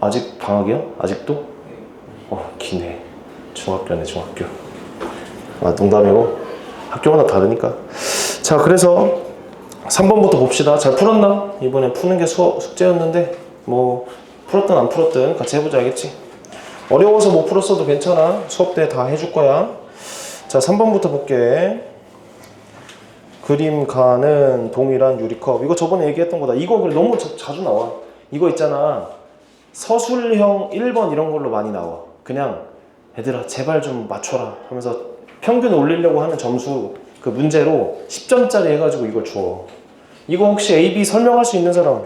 아직 방학이야? 아직도? 기네. 중학교네, 중학교. 농담이고 학교마다 다르니까. 자, 그래서 3번부터 봅시다. 잘 풀었나? 이번에 푸는 게 숙제였는데 뭐 풀었든 안 풀었든 같이 해보자. 알겠지? 어려워서 못 풀었어도 괜찮아. 수업 때 다 해줄 거야. 자, 3번부터 볼게. 그림 가는 동일한 유리컵. 이거 저번에 얘기했던 거다. 이거 그래 너무 자주 나와. 이거 있잖아. 서술형 1번 이런 걸로 많이 나와. 그냥 얘들아 제발 좀 맞춰라 하면서 평균 올리려고 하는 점수 그 문제로 10점짜리 해가지고 이걸 줘. 이거 혹시 A, B 설명할 수 있는 사람?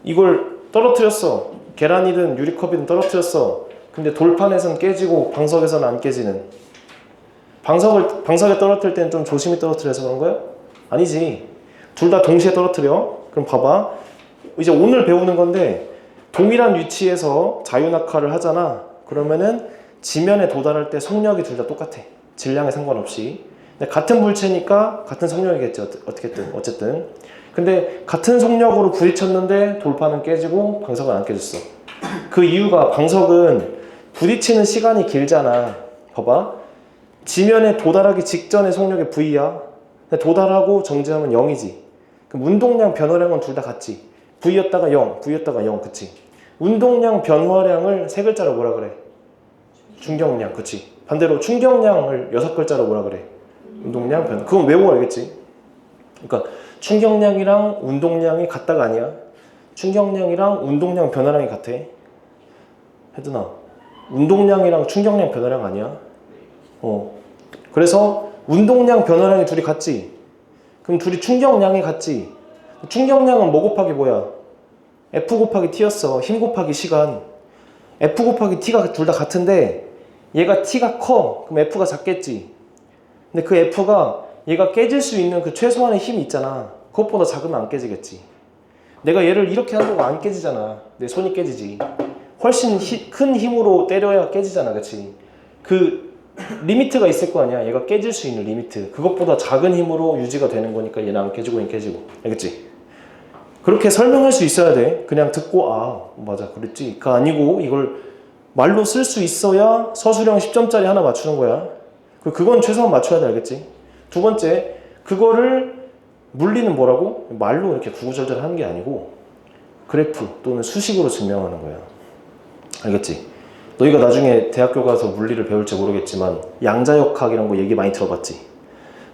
이걸 떨어뜨렸어. 계란이든 유리컵이든 떨어뜨렸어. 근데 돌판에선 깨지고 방석에서는 안 깨지는. 방석에 떨어뜨릴 때는 좀 조심히 떨어뜨려서 그런 거야? 아니지. 둘 다 동시에 떨어뜨려. 그럼 봐봐. 이제 오늘 배우는 건데 동일한 위치에서 자유낙하를 하잖아. 그러면은 지면에 도달할 때 속력이 둘 다 똑같아. 질량에 상관없이. 근데 같은 물체니까 같은 속력이겠지. 어쨌든. 근데 같은 속력으로 부딪혔는데 돌판은 깨지고 방석은 안 깨졌어. 그 이유가 방석은 부딪히는 시간이 길잖아. 봐봐. 지면에 도달하기 직전의 속력이 V야. 근데 도달하고 정지하면 0이지. 그럼 운동량, 변화량은 둘 다 같지. V였다가 0, V였다가 0, 그치? 운동량, 변화량을 세 글자로 뭐라 그래? 충격량, 그치? 반대로 충격량을 6글자로 뭐라 그래? 운동량, 변화. 그건 외우고 알겠지? 그러니까 충격량이랑 운동량이 같다가 아니야. 충격량이랑 운동량, 변화량이 같아. 혜준아, 운동량이랑 충격량, 변화량 아니야? 그래서 운동량, 변화량이 둘이 같지? 그럼 둘이 충격량이 같지? 충격량은 뭐 곱하기 뭐야? F 곱하기 T였어. 힘 곱하기 시간. F 곱하기 T가 둘 다 같은데 얘가 T가 커. 그럼 F가 작겠지? 근데 그 F가 얘가 깨질 수 있는 그 최소한의 힘이 있잖아. 그것보다 작으면 안 깨지겠지. 내가 얘를 이렇게 한다고 안 깨지잖아. 내 손이 깨지지. 훨씬 큰 힘으로 때려야 깨지잖아. 그치? 그 리미트가 있을 거 아니야. 얘가 깨질 수 있는 리미트. 그것보다 작은 힘으로 유지가 되는 거니까 얘는 안 깨지고 얘는 깨지고. 알겠지? 그렇게 설명할 수 있어야 돼. 그냥 듣고 맞아 그랬지. 그 아니고 이걸 말로 쓸 수 있어야 서술형 10점짜리 하나 맞추는 거야. 그건 최소한 맞춰야 돼. 알겠지? 두 번째, 그거를 물리는 뭐라고? 말로 이렇게 구구절절 하는 게 아니고 그래프 또는 수식으로 증명하는 거야. 알겠지? 너희가 나중에 대학교 가서 물리를 배울지 모르겠지만 양자역학 이런 거 얘기 많이 들어봤지?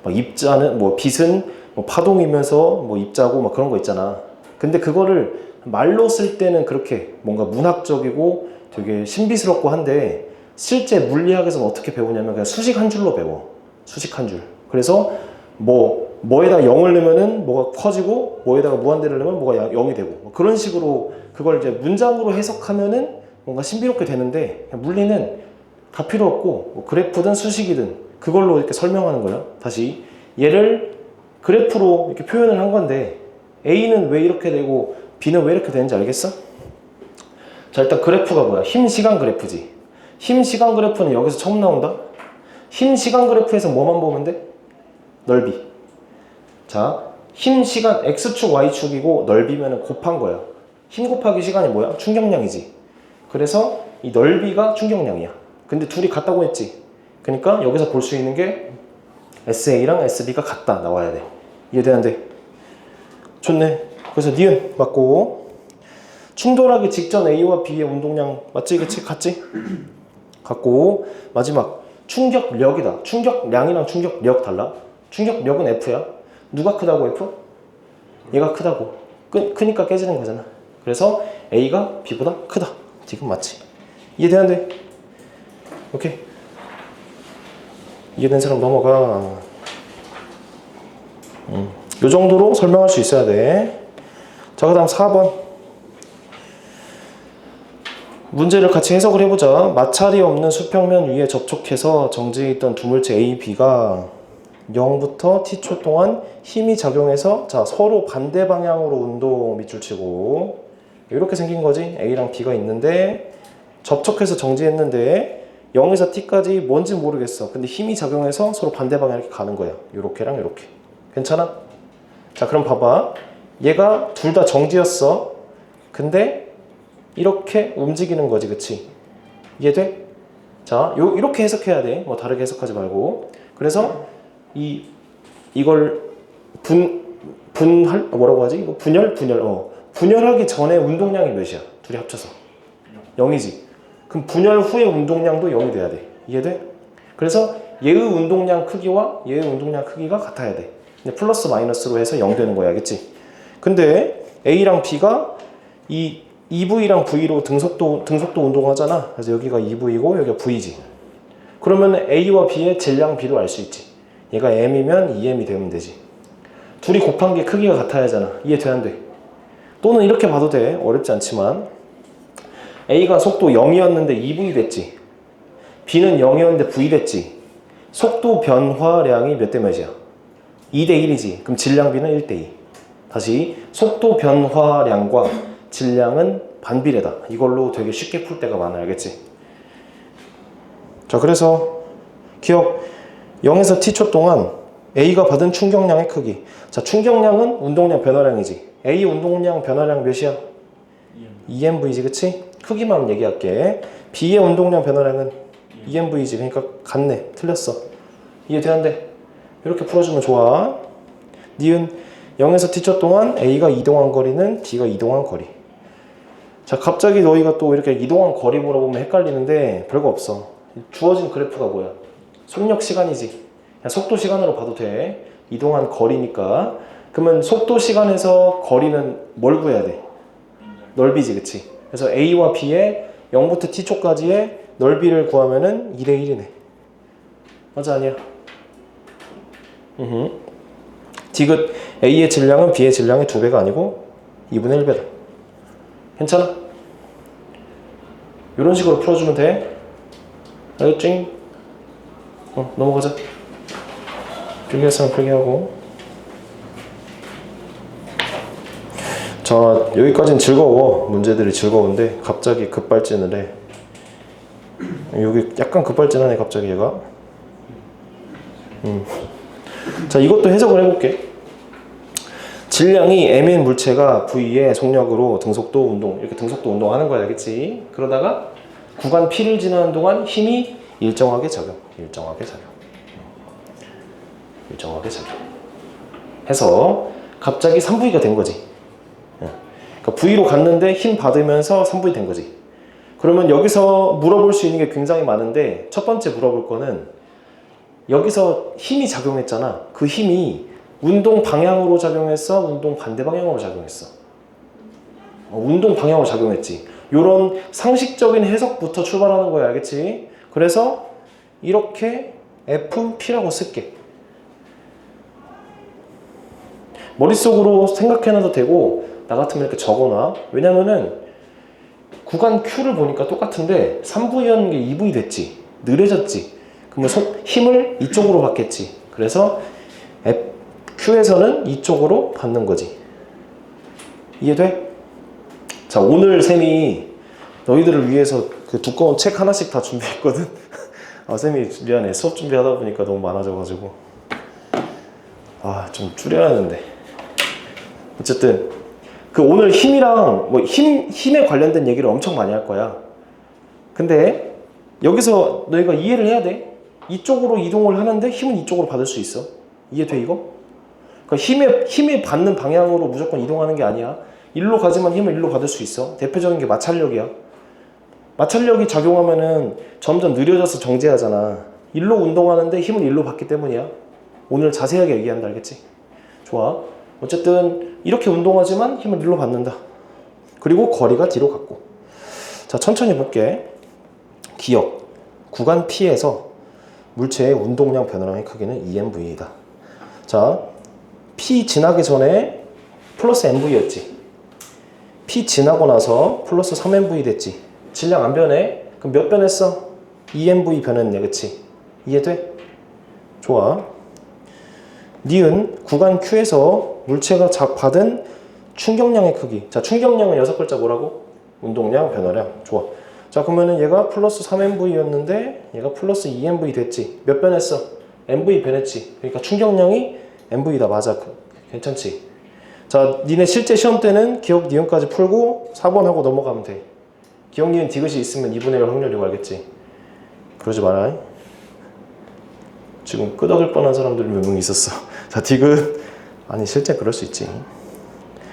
막 입자는 빛은 파동이면서 입자고 막 그런 거 있잖아. 근데 그거를 말로 쓸 때는 그렇게 뭔가 문학적이고 되게 신비스럽고 한데 실제 물리학에서는 어떻게 배우냐면 그냥 수식 한 줄로 배워. 수식 한 줄. 그래서 뭐에다 0을 넣으면은 뭐가 커지고 뭐에다가 무한대를 넣으면 뭐가 0이 되고 그런 식으로 그걸 이제 문장으로 해석하면은 뭔가 신비롭게 되는데 물리는 다 필요 없고 그래프든 수식이든 그걸로 이렇게 설명하는 거야. 다시 얘를 그래프로 이렇게 표현을 한 건데 A는 왜 이렇게 되고 B는 왜 이렇게 되는지 알겠어? 자, 일단 그래프가 뭐야? 힘 시간 그래프지. 힘 시간 그래프는 여기서 처음 나온다. 힘 시간 그래프에서 뭐만 보면 돼? 넓이. 자, 힘 시간 X축 Y축이고 넓이면 곱한 거야. 힘 곱하기 시간이 뭐야? 충격량이지. 그래서 이 넓이가 충격량이야. 근데 둘이 같다고 했지. 그러니까 여기서 볼 수 있는 게 SA랑 SB가 같다 나와야 돼. 이해되는데? 좋네. 그래서 니은 맞고 충돌하기 직전 A와 B의 운동량 맞지? 그치? 같지? 같고 마지막 충격력이다. 충격량이랑 충격력 달라. 충격력은 F야. 누가 크다고 F? 얘가 크다고. 크니까 깨지는 거잖아. 그래서 A가 B보다 크다. 지금 맞지? 이해되는데? 오케이. 이해된 사람 넘어가. 요 정도로 설명할 수 있어야 돼. 자, 그 다음 4번. 문제를 같이 해석을 해보자. 마찰이 없는 수평면 위에 접촉해서 정지해 있던 두 물체 A, B가 0부터 T초 동안 힘이 작용해서 서로 반대 방향으로 운동 밑줄 치고 이렇게 생긴 거지. A랑 B가 있는데 접촉해서 정지했는데 0에서 T까지 뭔지 모르겠어. 근데 힘이 작용해서 서로 반대 방향 이렇게 가는 거야. 요렇게랑 요렇게. 괜찮아? 자, 그럼 봐봐. 얘가 둘 다 정지였어. 근데 이렇게 움직이는 거지, 그치? 이해돼? 자, 이렇게 해석해야 돼. 뭐 다르게 해석하지 말고. 그래서 이걸 뭐라고 하지? 이거 분열. 분열하기 전에 운동량이 몇이야? 둘이 합쳐서 0이지. 그럼 분열 후에 운동량도 0이 돼야 돼. 이해돼? 그래서 얘의 운동량 크기와 얘의 운동량 크기가 같아야 돼. 근데 플러스 마이너스로 해서 0 되는 거야, 알겠지? 근데 A랑 B가 이 EV랑 V로 등속도 운동하잖아. 그래서 여기가 EV고 여기가 V지. 그러면 A와 B의 질량 B도 알 수 있지. 얘가 M이면 EM이 되면 되지. 둘이 곱한 게 크기가 같아야 하잖아. 이해돼, 안 돼? 또는 이렇게 봐도 돼. 어렵지 않지만 A가 속도 0이었는데 EV 됐지. B는 0이었는데 V 됐지. 속도 변화량이 몇 대 몇이야? 2대 1이지. 그럼 질량 B는 1대 2. 다시 속도 변화량과 질량은 반비례다. 이걸로 되게 쉽게 풀 때가 많아, 알겠지? 자, 그래서 기억 0에서 t초 동안 A가 받은 충격량의 크기. 자, 충격량은 운동량 변화량이지. A 운동량 변화량 몇이야? EMV지, 그치? 크기만 얘기할게. B의 운동량 변화량은 EMV지. 그러니까 같네. 틀렸어. 이해돼, 안 돼? 이렇게 풀어주면 좋아. 니은 0에서 t초 동안 A가 이동한 거리는 B가 이동한 거리. 자, 갑자기 너희가 또 이렇게 이동한 거리 물어보면 헷갈리는데 별거 없어. 주어진 그래프가 뭐야? 속력 시간이지. 그냥 속도 시간으로 봐도 돼. 이동한 거리니까. 그러면 속도 시간에서 거리는 뭘 구해야 돼? 넓이지, 그치? 그래서 A와 B의 0부터 t초까지의 넓이를 구하면은 2대 1이네. 맞아, 아니야? 디귿 A의 질량은 B의 질량의 2배가 아니고 2분의 1배다. 괜찮아? 이런 식으로 풀어주면 돼. 알겠지? 넘어가자. 필기했으면 필기하고. 자, 여기까지는 즐거워. 문제들이 즐거운데 갑자기 급발진을 해. 여기 약간 급발진하네, 갑자기 얘가. 자, 이것도 해석을 해볼게. 질량이 M인 물체가 V의 속력으로 등속도 운동, 이렇게 등속도 운동하는 거야, 알겠지? 그러다가 구간 P를 지나는 동안 힘이 일정하게 작용 해서 갑자기 3V가 된 거지. 그러니까 V로 갔는데 힘 받으면서 3V 된 거지. 그러면 여기서 물어볼 수 있는 게 굉장히 많은데 첫 번째 물어볼 거는 여기서 힘이 작용했잖아. 그 힘이 운동 방향으로 작용했어? 운동 반대 방향으로 작용했어? 운동 방향으로 작용했지. 요런 상식적인 해석부터 출발하는 거야, 알겠지? 그래서 이렇게 FP라고 쓸게. 머릿속으로 생각해놔도 되고 나 같으면 이렇게 적어놔. 왜냐면은 구간 Q를 보니까 똑같은데 3V였는 게 2V 됐지. 느려졌지. 그러면 힘을 이쪽으로 받겠지. 그래서 Q에서는 이쪽으로 받는 거지. 이해돼? 자, 오늘 쌤이 너희들을 위해서 그 두꺼운 책 하나씩 다 준비했거든. 쌤이 미안해. 수업 준비하다 보니까 너무 많아져가지고 좀 줄여야 하는데. 어쨌든 그 오늘 힘이랑 뭐 힘에 관련된 얘기를 엄청 많이 할 거야. 근데 여기서 너희가 이해를 해야 돼. 이쪽으로 이동을 하는데 힘은 이쪽으로 받을 수 있어. 이해돼, 이거? 그러니까 힘에 받는 방향으로 무조건 이동하는 게 아니야. 일로 가지만 힘을 일로 받을 수 있어. 대표적인 게 마찰력이야. 마찰력이 작용하면은 점점 느려져서 정지하잖아. 일로 운동하는데 힘을 일로 받기 때문이야. 오늘 자세하게 얘기한다, 알겠지? 좋아. 어쨌든 이렇게 운동하지만 힘을 일로 받는다. 그리고 거리가 뒤로 갔고. 자, 천천히 볼게. 기억. 구간 P에서 물체의 운동량 변화량의 크기는 EMV이다. 자, P 지나기 전에 플러스 MV였지. P 지나고 나서 플러스 3MV 됐지. 질량 안 변해? 그럼 몇 변했어? EMV 변했네, 그치? 이해돼? 좋아. 니은 구간 Q에서 물체가 받은 충격량의 크기. 자, 충격량은 6글자 뭐라고? 운동량, 변화량. 좋아. 자, 그러면은 얘가 플러스 3MV였는데 얘가 플러스 2MV 됐지. 몇 변했어? MV 변했지. 그러니까 충격량이 MV다. 맞아. 괜찮지? 자, 니네 실제 시험 때는 기억 니은까지 풀고 4번 하고 넘어가면 돼. 기억 니은 디귿이 있으면 2분의 1 확률이고 알겠지? 그러지 마라. 지금 끄덕일 뻔한 사람들이 몇 명 있었어. 자, 디귿. 아니, 실제 그럴 수 있지.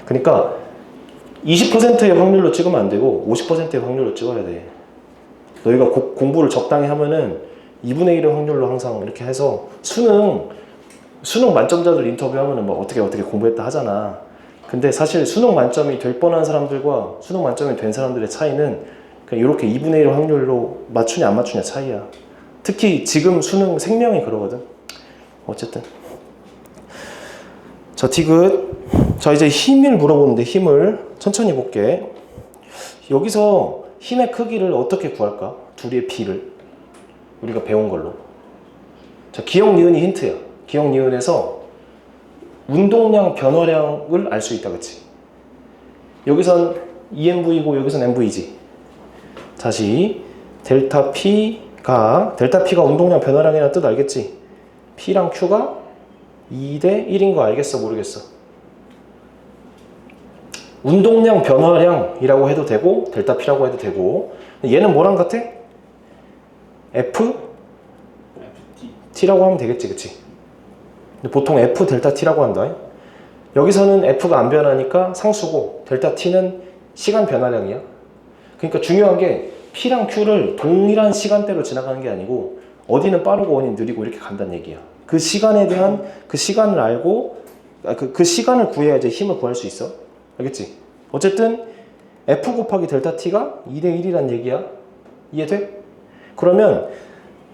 그러니까 20%의 확률로 찍으면 안 되고 50%의 확률로 찍어야 돼. 너희가 공부를 적당히 하면은 2분의 1의 확률로 항상 이렇게 해서 수능 만점자들 인터뷰하면은 뭐 어떻게 공부했다 하잖아. 근데 사실 수능 만점이 될 뻔한 사람들과 수능 만점이 된 사람들의 차이는 그냥 이렇게 2분의 1 확률로 맞추냐 안 맞추냐 차이야. 특히 지금 수능 생명이 그러거든. 어쨌든 자, 디귿. 자, 이제 힘을 물어보는데 힘을 천천히 볼게. 여기서 힘의 크기를 어떻게 구할까? 둘의 비를 우리가 배운 걸로. 자, 기억 니은이 힌트야. 기억 니은에서 운동량 변화량을 알 수 있다, 그치? 여기선 EMV고 여기선 MV지. 다시 델타 P가 운동량 변화량이라는 뜻 알겠지? P랑 Q가 2대 1인 거 알겠어? 모르겠어? 운동량 변화량이라고 해도 되고 델타 P라고 해도 되고 얘는 뭐랑 같아? T라고 하면 되겠지, 그치? 근데 보통 F 델타 T라고 한다. 여기서는 F가 안 변하니까 상수고 델타 T는 시간 변화량이야. 그러니까 중요한 게 P랑 Q를 동일한 시간대로 지나가는 게 아니고 어디는 빠르고 어디는 느리고 이렇게 간다는 얘기야. 그 시간에 대한 그 시간을 알고 그 시간을 구해야 이제 힘을 구할 수 있어. 알겠지? 어쨌든 F 곱하기 델타 T가 2대 1이란 얘기야. 이해돼? 그러면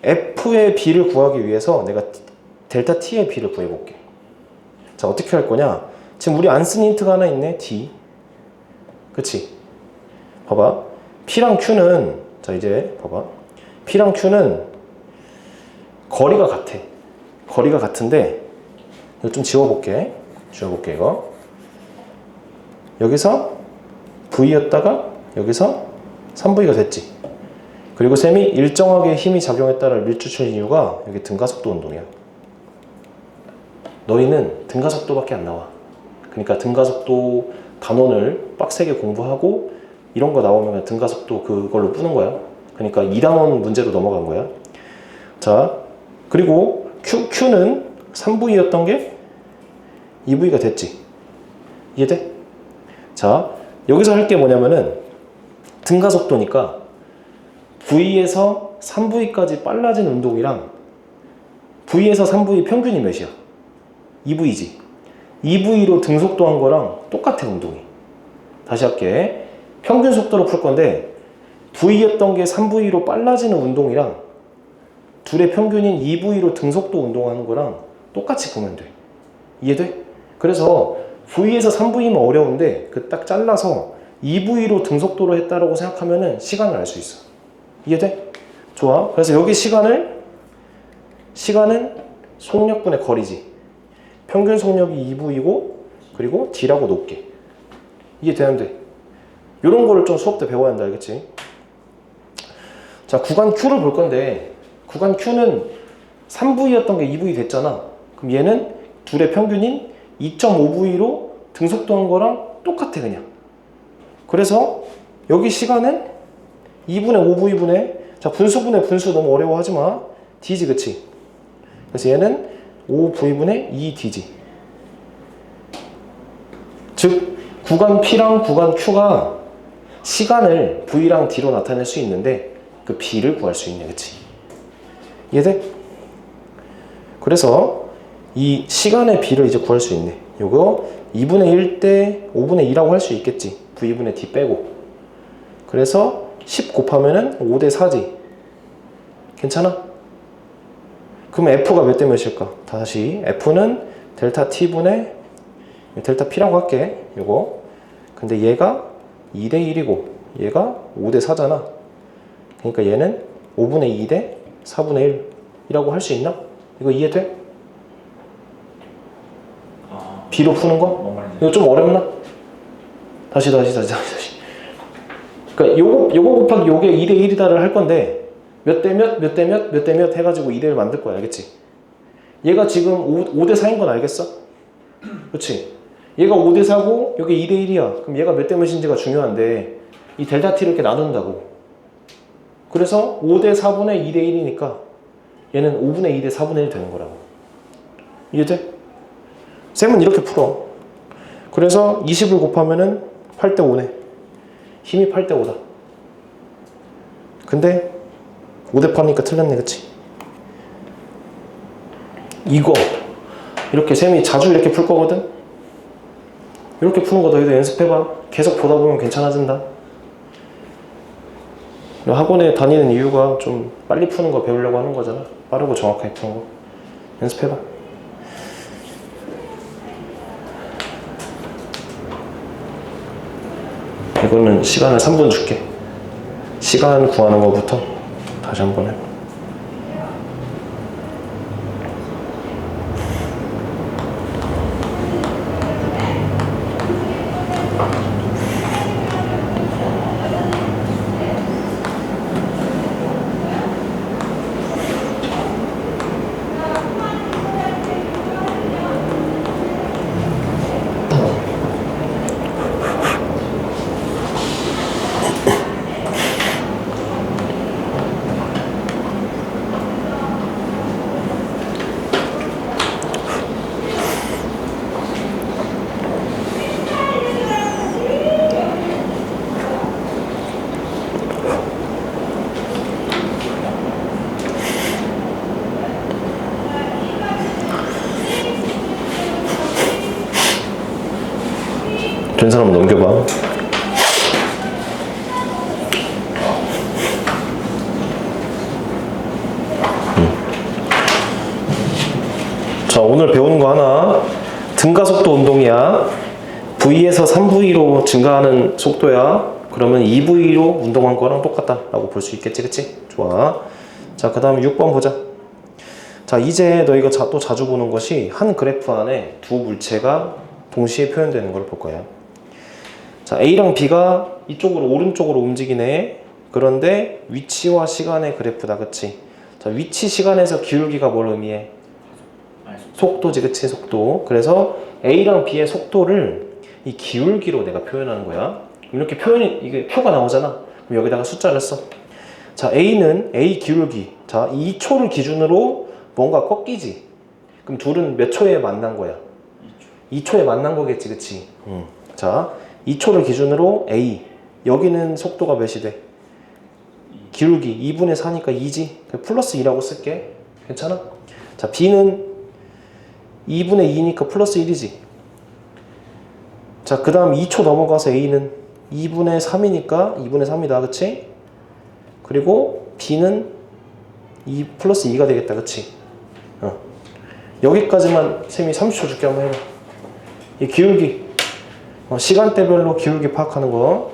F의 B를 구하기 위해서 내가 델타 T의 B를 구해볼게. 자, 어떻게 할 거냐? 지금 우리 안 쓴 힌트가 하나 있네. D. 그치? 봐봐. P랑 Q는, 자, 이제 봐봐. P랑 Q는 거리가 같아. 거리가 같은데 이거 좀 지워볼게. 이거. 여기서 V였다가 여기서 3V가 됐지. 그리고 쌤이 일정하게 힘이 작용했다를 밀주친 이유가 여기 등가속도 운동이야. 너희는 등가속도밖에 안 나와. 그러니까 등가속도 단원을 빡세게 공부하고 이런 거 나오면 등가속도 그걸로 푸는 거야. 그러니까 2단원 문제로 넘어간 거야. 자, 그리고 Q는 3V였던 게 2V가 됐지. 이해돼? 자, 여기서 할 게 뭐냐면은 등가속도니까 V에서 3V까지 빨라진 운동이랑 V에서 3V 평균이 몇이야? 2V지. 2V로 등속도 한 거랑 똑같아, 운동이. 다시 할게. 평균 속도로 풀 건데 V였던 게 3V로 빨라지는 운동이랑 둘의 평균인 2V로 등속도 운동하는 거랑 똑같이 보면 돼. 이해돼? 그래서 V에서 3V면 어려운데 그 딱 잘라서 2V로 등속도로 했다라고 생각하면은 시간을 알 수 있어. 이해돼? 좋아. 그래서 여기 시간은 속력분의 거리지. 평균 속력이 2V이고 그리고 D라고 놓을게. 이해되면 돼. 이런 거를 좀 수업 때 배워야 한다, 알겠지? 자, 구간 Q를 볼 건데 구간 Q는 3V였던 게 2V 됐잖아. 그럼 얘는 둘의 평균인 2.5V로 등속도한 거랑 똑같아, 그냥. 그래서 여기 시간은 2분의 5V분의, 자, 분수분의 분수 너무 어려워하지 마. D지, 그치? 그래서 얘는 5V분의 2D지. 즉 구간 P랑 구간 Q가 시간을 V랑 D로 나타낼 수 있는데 그 B를 구할 수 있네, 그치? 이해돼? 그래서 이 시간의 B를 이제 구할 수 있네. 요거 2분의 1 대 5분의 2라고 할 수 있겠지. V분의 D 빼고. 그래서 10 곱하면은 5 대 4지. 괜찮아? 그러면 F가 몇 대 몇일까? 다시 F는 델타 T분의 델타 P라고 할게. 요거. 근데 얘가 2 대 1이고 얘가 5 대 4잖아. 그러니까 얘는 5분의 2 대 4분의 1이라고 할 수 있나? 이거 이해돼? B로 푸는 거? 이거 좀 어렵나? 다시. 그러니까 요거 곱하기 요게 2 대 1이다를 할 건데 몇 대 몇 해가지고 2대 1 만들 거야, 알겠지? 얘가 지금 5 대 4인 건 알겠어? 그렇지? 얘가 5 대 4고 여기 2 대 1이야. 그럼 얘가 몇 대 몇인지가 중요한데 이 델타 t를 이렇게 나눈다고. 그래서 5대 4분의 2대 1이니까 얘는 5분의 2대 4분의 1 되는 거라고. 이해돼? 쌤은 이렇게 풀어. 그래서 20을 곱하면은 8대 5네. 힘이 8대 5다. 근데 5대 8이니까 틀렸네, 그치? 이거 이렇게 쌤이 자주 이렇게 풀 거거든? 이렇게 푸는 거 너희도 연습해봐. 계속 보다 보면 괜찮아진다. 학원에 다니는 이유가 좀 빨리 푸는 거 배우려고 하는 거잖아. 빠르고 정확하게 푸는 거. 연습해봐. 이거는 시간을 3분 줄게. 시간 구하는 거부터 다시 한번 해. 된 사람 넘겨봐. 자, 오늘 배우는 거 하나. 등가속도 운동이야. V에서 3V로 증가하는 속도야. 그러면 2V로 운동한 거랑 똑같다 라고 볼 수 있겠지, 그치? 좋아. 자, 그 다음에 6번 보자. 자, 이제 너희가 또 자주 보는 것이 한 그래프 안에 두 물체가 동시에 표현되는 걸 볼 거야. 자, A랑 B가 이쪽으로 오른쪽으로 움직이네. 그런데 위치와 시간의 그래프다, 그치? 자, 위치 시간에서 기울기가 뭘 의미해? 속도지, 그치? 속도. 그래서 A랑 B의 속도를 이 기울기로 내가 표현하는 거야. 이렇게 이게 표가 나오잖아. 그럼 여기다가 숫자를 써. 자, A는 A 기울기. 자, 2초를 기준으로 뭔가 꺾이지. 그럼 둘은 몇 초에 만난 거야? 2초에 만난 거겠지, 그치? 자, 2초를 기준으로 A. 여기는 속도가 몇이 돼? 기울기 2분의 4니까 2지. 플러스 2라고 쓸게. 괜찮아? 자, B는 2분의 2니까 플러스 1이지. 자, 그 다음 2초 넘어가서 A는 2분의 3이니까 2분의 3이다, 그치? 그리고 B는 2 플러스 2가 되겠다, 그치? 여기까지만 쌤이 30초 줄게. 한번 해봐. 이 기울기, 시간대별로 기울기 파악하는 거.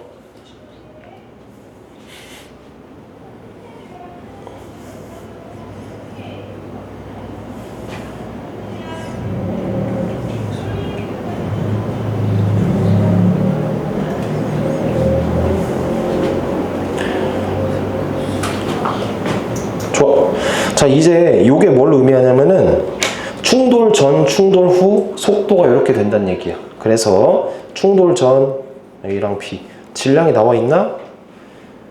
좋아. 자, 이제 이게 뭘 의미하냐면은 충돌 전, 충돌 후 속도가 이렇게 된다는 얘기야. 그래서 충돌 전 A랑 B 질량이 나와 있나?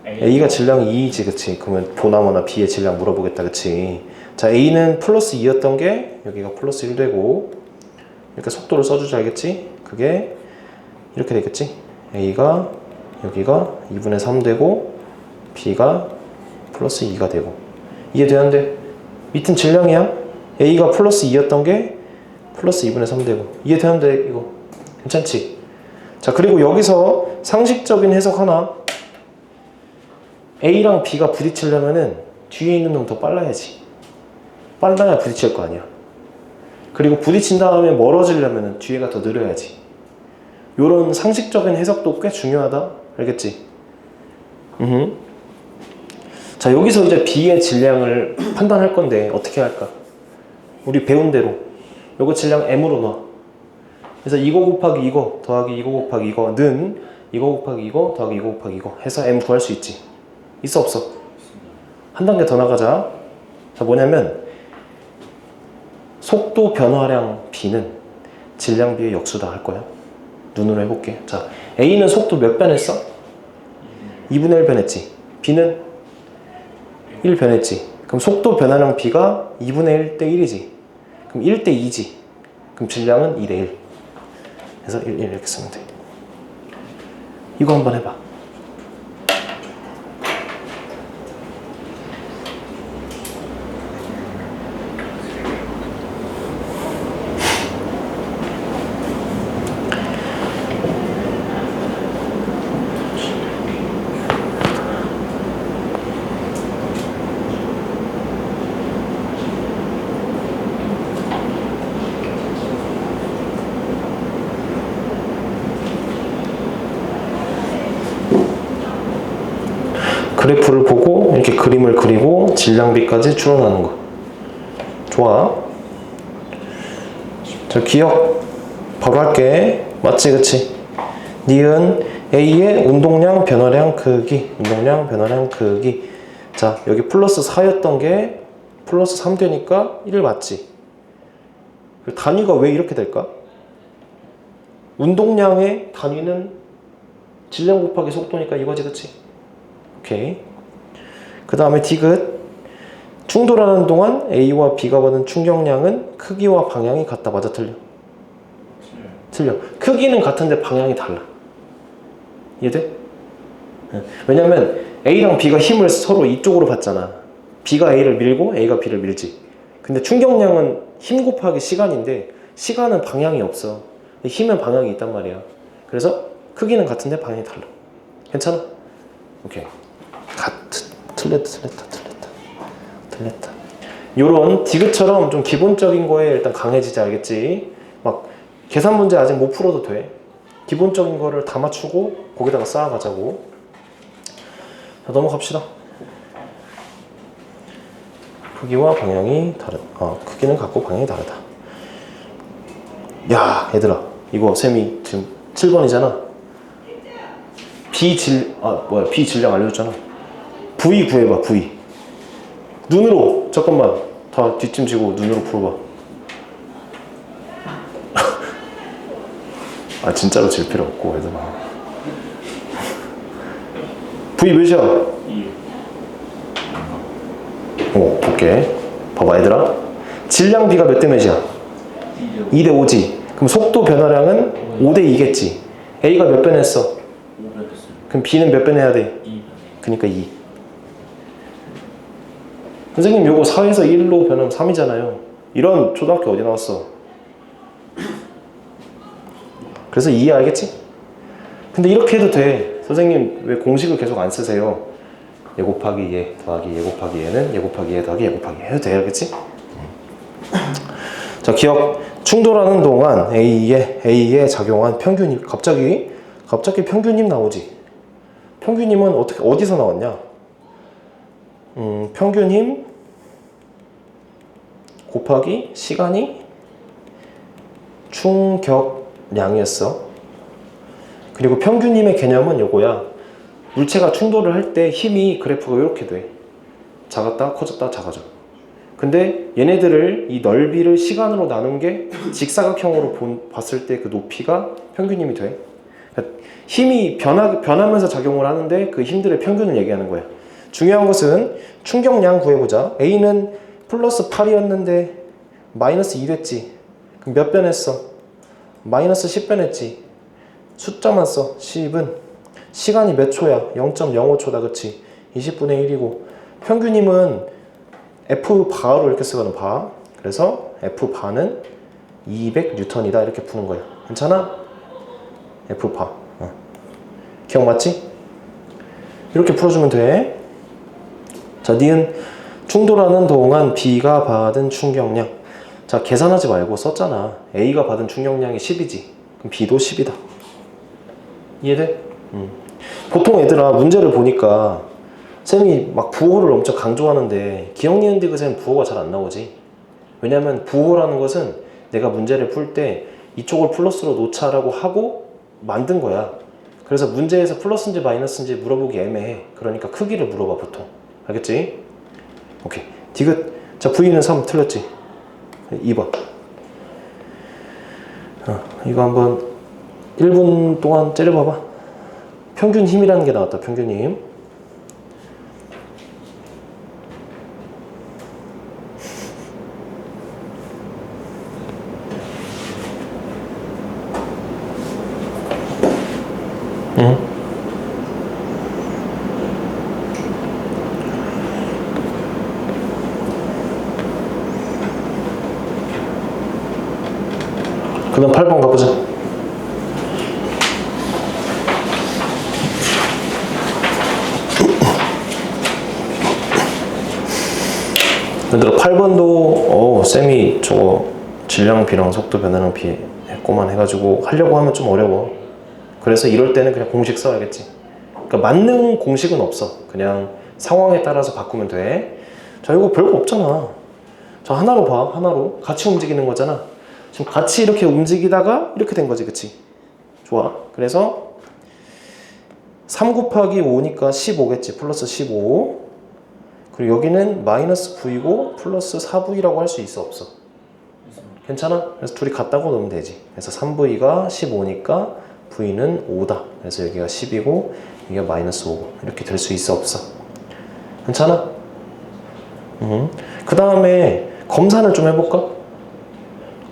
A가 질량이 2이지, 그치? 그러면 보나마나 B의 질량 물어보겠다, 그치? 자, A는 플러스 2였던 게 여기가 플러스 1 되고, 이렇게 속도를 써주자, 알겠지? 그게 이렇게 되겠지? A가 여기가 2분의 3 되고 B가 플러스 2가 되고. 이해되는데? 밑은 질량이야? A가 플러스 2였던 게 플러스 2분의 3 되고. 이해되는데 이거 괜찮지? 자, 그리고 여기서 상식적인 해석 하나. A랑 B가 부딪히려면은 뒤에 있는 놈 더 빨라야지. 빨라야 부딪힐 거 아니야. 그리고 부딪힌 다음에 멀어지려면은 뒤에가 더 느려야지. 요런 상식적인 해석도 꽤 중요하다. 알겠지? 자, 여기서 이제 B의 질량을 판단할 건데 어떻게 할까? 우리 배운 대로 요거 질량 M으로 놔. 그래서 이거 곱하기 이거 더하기 이거 곱하기 이거는 이거 곱하기 이거 더하기 이거 곱하기 이거 해서 M 구할 수 있지? 있어, 없어? 한 단계 더 나가자. 자, 뭐냐면 속도 변화량 B는 질량 B의 역수다 할 거야. 눈으로 해볼게. 자, A는 속도 몇 변했어? 2분의 1 변했지. B는 1 변했지. 그럼 속도 변화량 B가 2분의 1 대 1이지. 그럼 1 대 2지. 그럼 질량은 2 대 1. 그래서 1 이렇게 쓰면 돼. 이거 한번 해봐. 그래프를 보고 이렇게 그림을 그리고 질량비까지 추론하는 거. 좋아. 자, 기억 바로 할게. 맞지, 그치? 니은 A의 운동량 변화량 크기. 운동량 변화량 크기. 자, 여기 플러스 4였던 게 플러스 3 되니까 1 맞지? 단위가 왜 이렇게 될까? 운동량의 단위는 질량 곱하기 속도니까 이거지, 그치? 오케이. 그 다음에 디귿. 충돌하는 동안 A와 B가 받은 충격량은 크기와 방향이 같다. 맞아, 틀려? 틀려. 크기는 같은데 방향이 달라. 이해돼? 왜냐면 A랑 B가 힘을 서로 이쪽으로 받잖아. B가 A를 밀고 A가 B를 밀지. 근데 충격량은 힘 곱하기 시간인데 시간은 방향이 없어. 힘은 방향이 있단 말이야. 그래서 크기는 같은데 방향이 달라. 괜찮아? 오케이. 틀렸다. 요런 디귿처럼 좀 기본적인 거에 일단 강해지지, 알겠지? 막 계산 문제 아직 못 풀어도 돼. 기본적인 거를 다 맞추고 거기다가 쌓아가자고. 자, 넘어갑시다. 크기와 방향이 다르다. 크기는 같고 방향이 다르다. 야, 얘들아, 이거 쌤이 지금 7번이잖아. B 질량 알려줬잖아. V 구해봐, V. 눈으로, 잠깐만. 다 뒷짐지고 눈으로 풀어봐. 아, 진짜로 질 필요 없고, 얘들아. V 몇이야? 2. 볼게. 봐봐, 얘들아. 질량 B가 몇 대 몇이야? 2 대 5지. 그럼 속도 변화량은 5 대 2겠지. A가 몇 변했어? 5 변했어. 그럼 B는 몇 변해야 돼? 2. 그러니까 2. 선생님, 요거 4에서 1로 변하면 3이잖아요. 이런 초등학교 어디 나왔어? 그래서 2 알겠지? 근데 이렇게 해도 돼. 선생님, 왜 공식을 계속 안 쓰세요? 얘 곱하기 얘 더하기 얘 곱하기 얘는 얘 곱하기 얘 더하기 얘 곱하기 해도 돼, 알겠지? 자, 기억. 충돌하는 동안 A에 작용한 평균. 갑자기 평균임 나오지. 평균임은 어디서 나왔냐? 평균힘 곱하기 시간이 충격량이었어. 그리고 평균힘의 개념은 요거야. 물체가 충돌을 할 때 힘이 그래프가 이렇게 돼. 작았다 커졌다 작아져. 근데 얘네들을 이 넓이를 시간으로 나눈 게 직사각형으로 봤을 때 그 높이가 평균힘이 돼. 그러니까 힘이 변하면서 작용을 하는데 그 힘들의 평균을 얘기하는 거야. 중요한 것은 충격량 구해보자. A는 플러스 8이었는데 마이너스 2 됐지. 그럼 몇 변했어? 마이너스 10 변했지. 숫자만 써. 10은 시간이 몇 초야? 0.05초다. 그치? 20분의 1이고 평균힘은 F바로 이렇게 쓰거든. 바. 그래서 F바는 200N이다. 이렇게 푸는 거야. 괜찮아? F바. 기억 맞지? 이렇게 풀어주면 돼. 자, 니은 충돌하는 동안 B가 받은 충격량. 자, 계산하지 말고 썼잖아. A가 받은 충격량이 10이지. 그럼 B도 10이다. 이해돼? 보통 애들아 문제를 보니까 쌤이 막 부호를 엄청 강조하는데 기억, 니은, 디귿은 부호가 잘 안 나오지. 왜냐면 부호라는 것은 내가 문제를 풀 때 이쪽을 플러스로 놓자라고 하고 만든 거야. 그래서 문제에서 플러스인지 마이너스인지 물어보기 애매해. 그러니까 크기를 물어봐 보통. 알겠지? 오케이. 디귿. 자, V는 3 틀렸지? 2번. 이거 한번 1분 동안 째려봐봐. 평균 힘이라는 게 나왔다. 평균 힘. 그다음 8번 가보자. 얘들아 8번도 쌤이 저거 질량 비랑 속도 변화량 비 했고만 해가지고 하려고 하면 좀 어려워. 그래서 이럴 때는 그냥 공식 써야겠지. 그러니까 맞는 공식은 없어. 그냥 상황에 따라서 바꾸면 돼. 자, 이거 별거 없잖아. 자, 하나로 봐. 하나로 같이 움직이는 거잖아. 지금 같이 이렇게 움직이다가 이렇게 된 거지, 그치? 좋아. 그래서 3 곱하기 5니까 15겠지. 플러스 15. 그리고 여기는 마이너스 V고 플러스 4V라고 할 수 있어, 없어? 괜찮아? 그래서 둘이 같다고 넣으면 되지. 그래서 3V가 15니까 V는 5다. 그래서 여기가 10이고 여기가 마이너스 5고 이렇게 될 수 있어, 없어? 괜찮아? 그 다음에 검산을 좀 해볼까?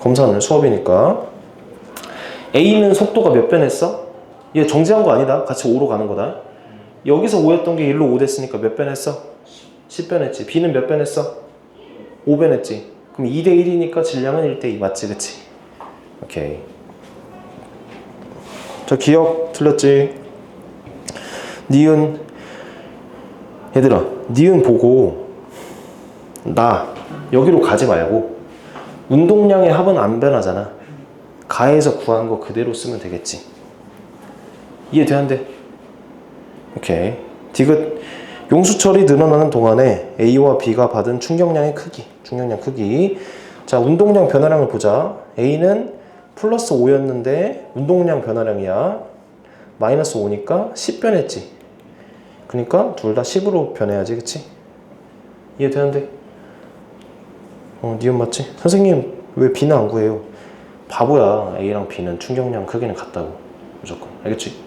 검산을 수업이니까. A는 속도가 몇 변했어? 얘 정지한 거 아니다. 같이 5로 가는 거다. 여기서 5였던 게 1로 5 됐으니까 몇 변했어? 10변했지. B는 몇 변했어? 5변했지. 그럼 2대 1이니까 질량은 1대 2 맞지, 그치? 오케이. 저 기억 틀렸지? 니은. 얘들아, 니은 보고 나 여기로 가지 말고 운동량의 합은 안 변하잖아. 가에서 구한 거 그대로 쓰면 되겠지. 이해돼, 안 돼? 오케이. 디귿. 용수철이 늘어나는 동안에 A와 B가 받은 충격량의 크기. 충격량 크기. 자, 운동량 변화량을 보자. A는 플러스 5였는데 운동량 변화량이야. 마이너스 5니까 10 변했지. 그러니까 둘 다 10으로 변해야지, 그치? 이해되는데? 니은 맞지? 선생님 왜 B는 안 구해요? 바보야. A랑 B는 충격량 크기는 같다고. 무조건. 알겠지?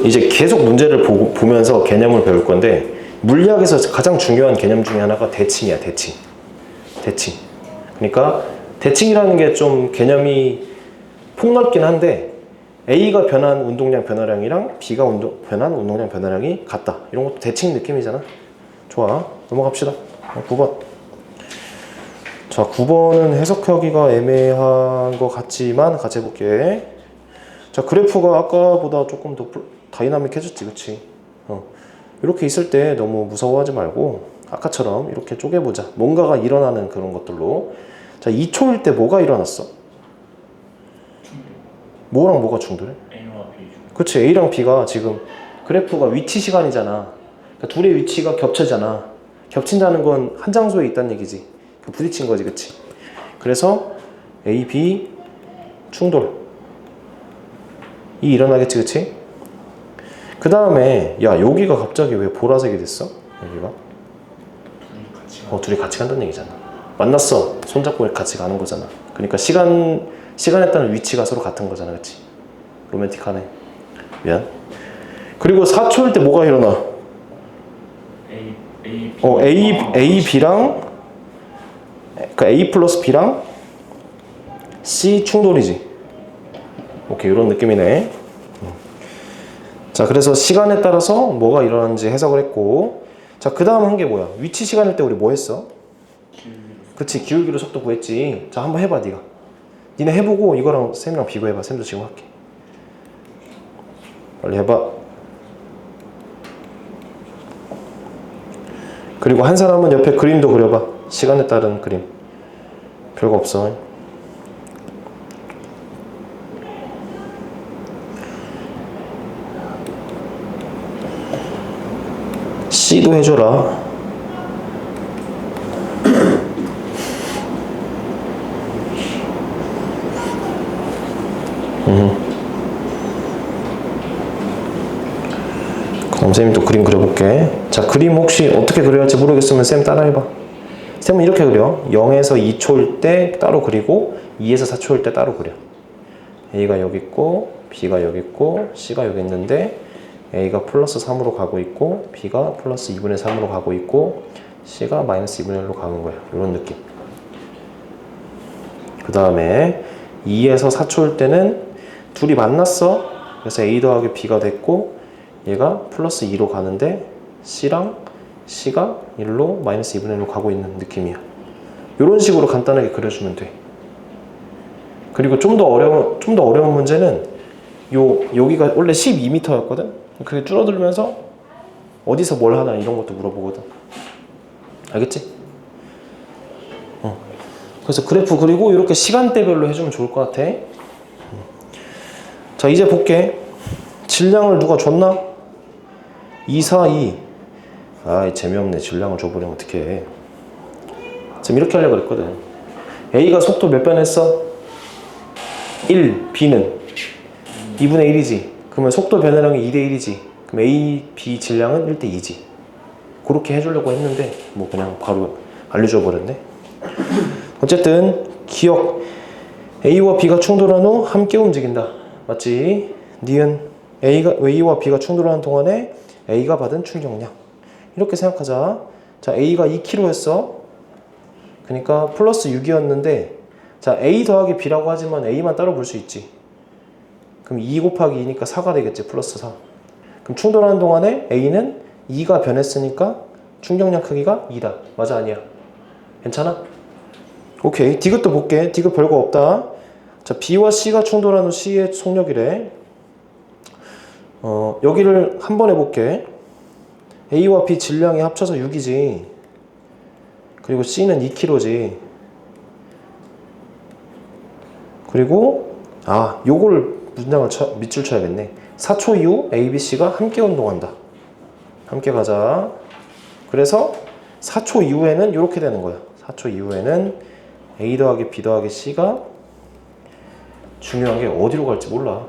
이제 계속 문제를 보면서 개념을 배울 건데, 물리학에서 가장 중요한 개념 중에 하나가 대칭이야. 대칭. 그러니까 대칭이라는 게 좀 개념이 폭넓긴 한데, A가 변한 운동량 변화량이랑 B가 변한 운동량 변화량이 같다. 이런 것도 대칭 느낌이잖아. 좋아. 넘어갑시다. 9번. 자, 9번은 해석하기가 애매한 것 같지만 같이 해볼게. 자, 그래프가 아까보다 조금 더 다이나믹해졌지, 그치? 이렇게 있을 때 너무 무서워하지 말고 아까처럼 이렇게 쪼개보자. 뭔가가 일어나는 그런 것들로. 자, 2초일 때 뭐가 일어났어? 뭐랑 뭐가 충돌해? A와 B. 그치, A랑 B가 지금 그래프가 위치 시간이잖아. 그러니까 둘의 위치가 겹쳐잖아. 겹친다는 건 한 장소에 있다는 얘기지. 부딪힌 거지, 그치? 그래서 A, B 충돌 이 일어나겠지, 그치? 그 다음에 야, 여기가 갑자기 왜 보라색이 됐어? 여기가? 둘이 같이 간다는 얘기잖아. 만났어. 손잡고 같이 가는 거잖아. 그러니까 시간에 따른 위치가 서로 같은 거잖아, 그치? 로맨틱하네. 미안. 그리고 4초일 때 뭐가 일어나? A, B랑 그러니까 A 플러스 B랑 C 충돌이지. 오케이, 이런 느낌이네. 자, 그래서 시간에 따라서 뭐가 일어나는지 해석을 했고, 자, 그 다음 한 게 뭐야? 위치 시간일 때 우리 뭐 했어? 그치, 기울기로 속도 구했지. 자, 한번 해봐, 네가. 니네 해보고 이거랑 쌤이랑 비교해봐. 쌤도 지금 할게. 빨리 해봐. 그리고 한 사람은 옆에 그림도 그려봐. 시간에 따른 그림. 별거 없어. C도 해줘라. 그럼 쌤이 또 그림 그려볼게. 자, 그림 혹시 어떻게 그려야 할지 모르겠으면 쌤 따라해봐. 쌤은 이렇게 그려. 0에서 2초일 때 따로 그리고 2에서 4초일 때 따로 그려. A가 여기 있고 B가 여기 있고 C가 여기 있는데 A가 플러스 3으로 가고 있고 B가 플러스 2분의 3으로 가고 있고 C가 마이너스 2분의 1로 가는 거야. 이런 느낌. 그 다음에 2에서 4초일 때는 둘이 만났어. 그래서 A 더하기 B가 됐고 얘가 플러스 2로 가는데 C랑 C가 1로 마이너스 2분의 1로 가고 있는 느낌이야. 이런 식으로 간단하게 그려주면 돼. 그리고 좀 더 어려운 문제는 여기가 원래 12m였거든? 그게 줄어들면서 어디서 뭘 하나 이런 것도 물어보거든. 알겠지? 그래서 그래프 그리고 이렇게 시간대별로 해주면 좋을 것 같아. 자, 이제 볼게. 질량을 누가 줬나? 2, 4, 2. 아이, 재미없네. 질량을 줘버리면 어떡해. 지금 이렇게 하려고 그랬거든. A가 속도 몇 변했어? 1, B는 2분의 1이지. 그러면 속도 변화량이 2대 1이지. 그럼 A, B 질량은 1대 2지. 그렇게 해주려고 했는데 뭐 그냥 바로 알려줘 버렸네. 어쨌든 기억. A와 B가 충돌한 후 함께 움직인다. 맞지? 니은 A와 B가 충돌하는 동안에 A가 받은 충격량. 이렇게 생각하자. 자, A가 2kg 했어. 그러니까 플러스 6이었는데 자, A 더하기 B라고 하지만 A만 따로 볼 수 있지. 그럼 2 곱하기 2니까 4가 되겠지. 플러스 4. 그럼 충돌하는 동안에 A는 2가 변했으니까 충격량 크기가 2다. 맞아, 아니야? 괜찮아? 오케이. 디귿도 볼게. 디귿 별거 없다. 자, B와 C가 충돌한 후 C의 속력이래. 여기를 한번 해볼게. A와 B 질량이 합쳐서 6이지. 그리고 C는 2kg지. 그리고 요걸 문장을 밑줄 쳐야겠네. 4초 이후 A, B, C가 함께 운동한다. 함께 가자. 그래서 4초 이후에는 이렇게 되는 거야. 4초 이후에는 A 더하기 B 더하기 C가 중요한 게 어디로 갈지 몰라.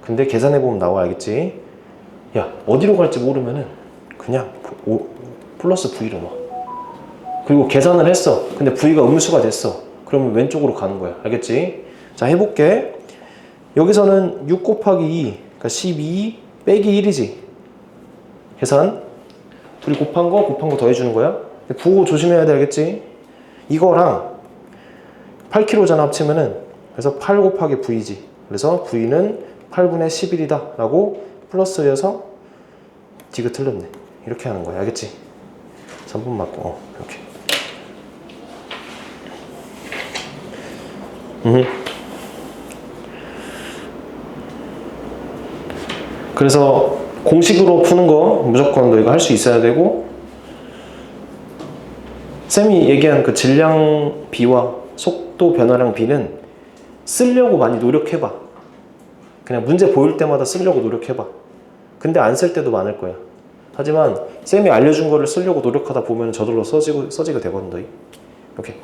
근데 계산해보면 나와. 알겠지? 야, 어디로 갈지 모르면은 그냥 플러스 V로 넣어. 그리고 계산을 했어. 근데 V가 음수가 됐어. 그러면 왼쪽으로 가는 거야. 알겠지? 자, 해볼게. 여기서는 6 곱하기 2, 그러니까 12 빼기 1이지. 계산. 둘이 곱한 거 더해주는 거야. 부호 조심해야 돼. 알겠지? 이거랑 8kg잖아, 합치면은. 그래서 8 곱하기 V지. 그래서 V는 8분의 11이다. 라고 플러스여서 디귿 틀렸네. 이렇게 하는 거야. 알겠지? 3분 맞고. 이렇게. 그래서 공식으로 푸는 거 무조건 너희가 할 수 있어야 되고, 쌤이 얘기한 그 질량 B와 속도 변화량 B는 쓰려고 많이 노력해봐. 그냥 문제 보일 때마다 쓰려고 노력해봐. 근데 안 쓸 때도 많을 거야. 하지만 쌤이 알려준 거를 쓰려고 노력하다 보면 저절로 써지게 되거든. 너희. 오케이.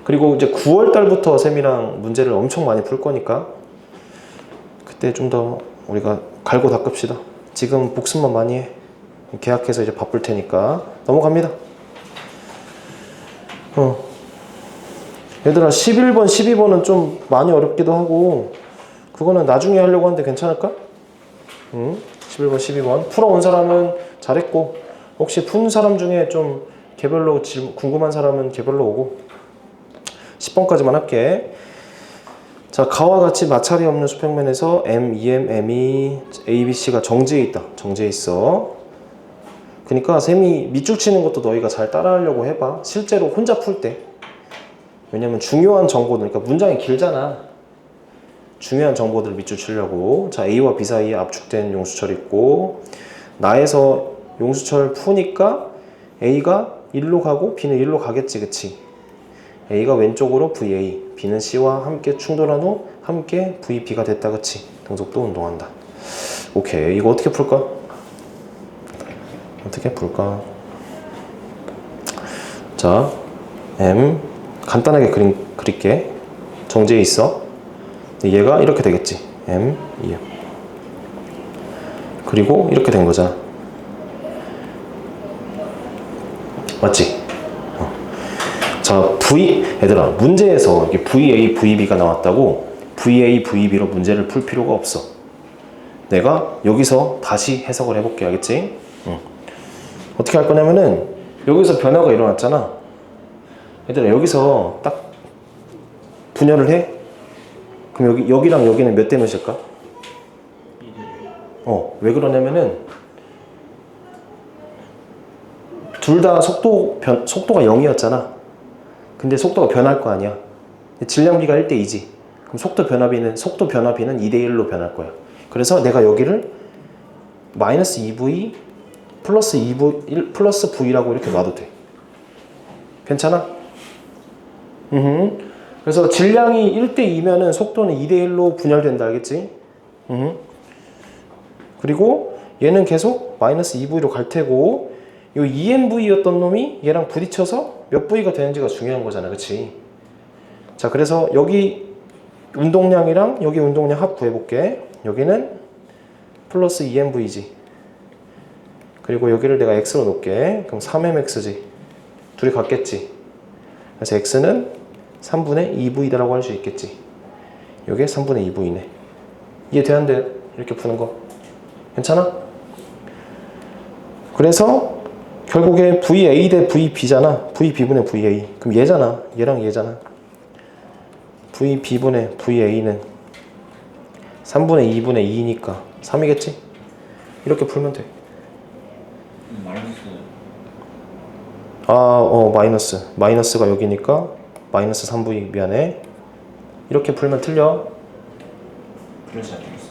그리고 이제 9월 달부터 쌤이랑 문제를 엄청 많이 풀 거니까 그때 좀 더 우리가 갈고 닦읍시다. 지금 복습만 많이 해. 계약해서 이제 바쁠 테니까 넘어갑니다. 얘들아, 11번, 12번은 좀 많이 어렵기도 하고 그거는 나중에 하려고 하는데 괜찮을까? 11번, 12번 풀어온 사람은 잘했고, 혹시 푼 사람 중에 좀 개별로 궁금한 사람은 개별로 오고. 10번까지만 할게. 자, 가와 같이 마찰이 없는 수평면에서 M, EM, ME, A, B, C가 정지해 있다. 정지해 있어. 그러니까 쌤이 밑줄 치는 것도 너희가 잘 따라하려고 해봐. 실제로 혼자 풀 때. 왜냐면 중요한 정보들, 그러니까 문장이 길잖아. 중요한 정보들을 밑줄 치려고. 자, A와 B 사이에 압축된 용수철 있고, 나에서 용수철 푸니까 A가 1로 가고 B는 1로 가겠지, 그치? A가 왼쪽으로 VA, B는 C와 함께 충돌한 후 함께 VB가 됐다, 그치? 등속도 운동한다. 오케이, 이거 어떻게 풀까? 어떻게 풀까? 자, M 간단하게 그릴게. 정지해 있어. 얘가 이렇게 되겠지. M, EM. 그리고 이렇게 된 거잖아. 맞지? 자, 얘들아, 문제에서 이게 VA, VB가 나왔다고 VA, VB로 문제를 풀 필요가 없어. 내가 여기서 다시 해석을 해볼게. 알겠지? 어떻게 할 거냐면은 여기서 변화가 일어났잖아. 얘들아, 여기서 딱 분열을 해? 그럼 여기랑 여기는 몇 대 몇일까? 왜 그러냐면은 둘 다 속도가 0이었잖아. 근데 속도가 변할 거 아니야. 질량비가 1대2지. 그럼 속도 변화비는 2대1로 변할 거야. 그래서 내가 여기를 마이너스 2V 플러스 2V 플러스 V라고 이렇게 놔도 돼. 괜찮아? 그래서 질량이 1대2면은 속도는 2대1로 분열된다. 알겠지? 그리고 얘는 계속 마이너스 2V로 갈 테고 요 EMV였던 놈이 얘랑 부딪혀서 몇 V가 되는지가 중요한 거잖아. 그치? 자, 그래서 여기 운동량이랑 여기 운동량 합 구해볼게. 여기는 플러스 EMV지. 그리고 여기를 내가 X로 놓을게. 그럼 3mX지. 둘이 같겠지. 그래서 X는 3분의 2V다라고 할 수 있겠지. 이게 3분의 2V네. 이해되는데 이렇게 푸는 거. 괜찮아? 그래서 결국에 VA 대 VB잖아. VB분의 VA. 그럼 얘잖아. 얘랑 얘잖아. VB분의 VA는 3분의 2분의 2니까 3이겠지? 이렇게 풀면 돼. 마이너스. 마이너스가 여기니까 마이너스 3V. 미안해. 이렇게 풀면 틀려. 그래서 안 되겠어.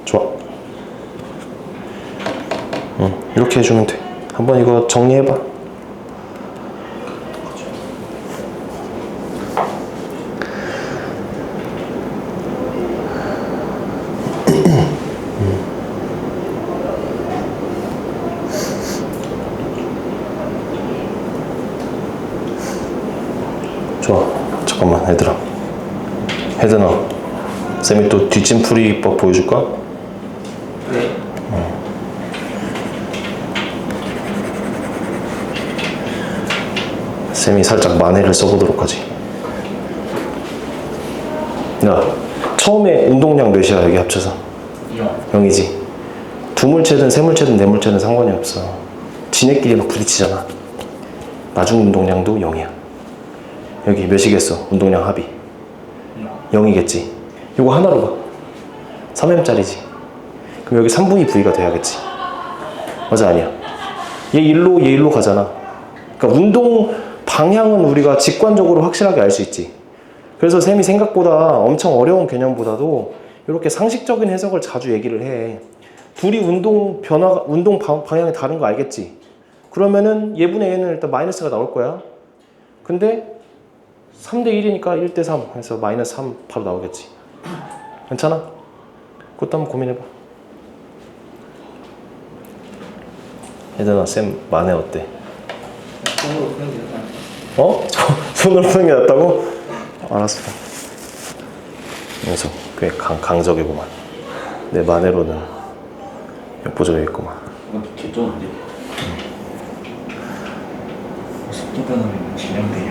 좋아. 이렇게 해주면 돼. 한번 이거 정리해봐. 좋아. 잠깐만, 얘들아. 혜든아, 쌤이 또 뒷짐풀이법 보여줄까? 네. 쌤이 살짝 만회를 써보도록 하지. 야, 처음에 운동량 몇이야, 여기 합쳐서? 0이지. 두 물체든 세 물체든 네 물체든 상관이 없어. 지네끼리 막 부딪히잖아. 나중 운동량도 0이야. 여기 몇이겠어? 운동량 합이 0이겠지. 요거 하나로 봐. 3m짜리지. 그럼 여기 3분의 V가 돼야겠지. 맞아, 아니야? 얘 1로 얘 1로 가잖아. 그러니까 운동 방향은 우리가 직관적으로 확실하게 알 수 있지. 그래서 쌤이 생각보다 엄청 어려운 개념보다도 이렇게 상식적인 해석을 자주 얘기를 해. 둘이 운동 방향이 다른 거 알겠지? 그러면은 얘분의 얘는 일단 마이너스가 나올 거야. 근데 3대 1이니까 1대 3 해서 마이너스 3 바로 나오겠지. 괜찮아? 그것도 한번 고민해봐. 얘들아, 쌤 만회 어때? 손으로 푸는 게 낫다. 손으로 푸는 게 낫다고? 알았어. 그래서 꽤 강적이구만. 내 만회로는 역부족이겠구만. 이건 개쩌는데. 속도 변화면 질량 대요.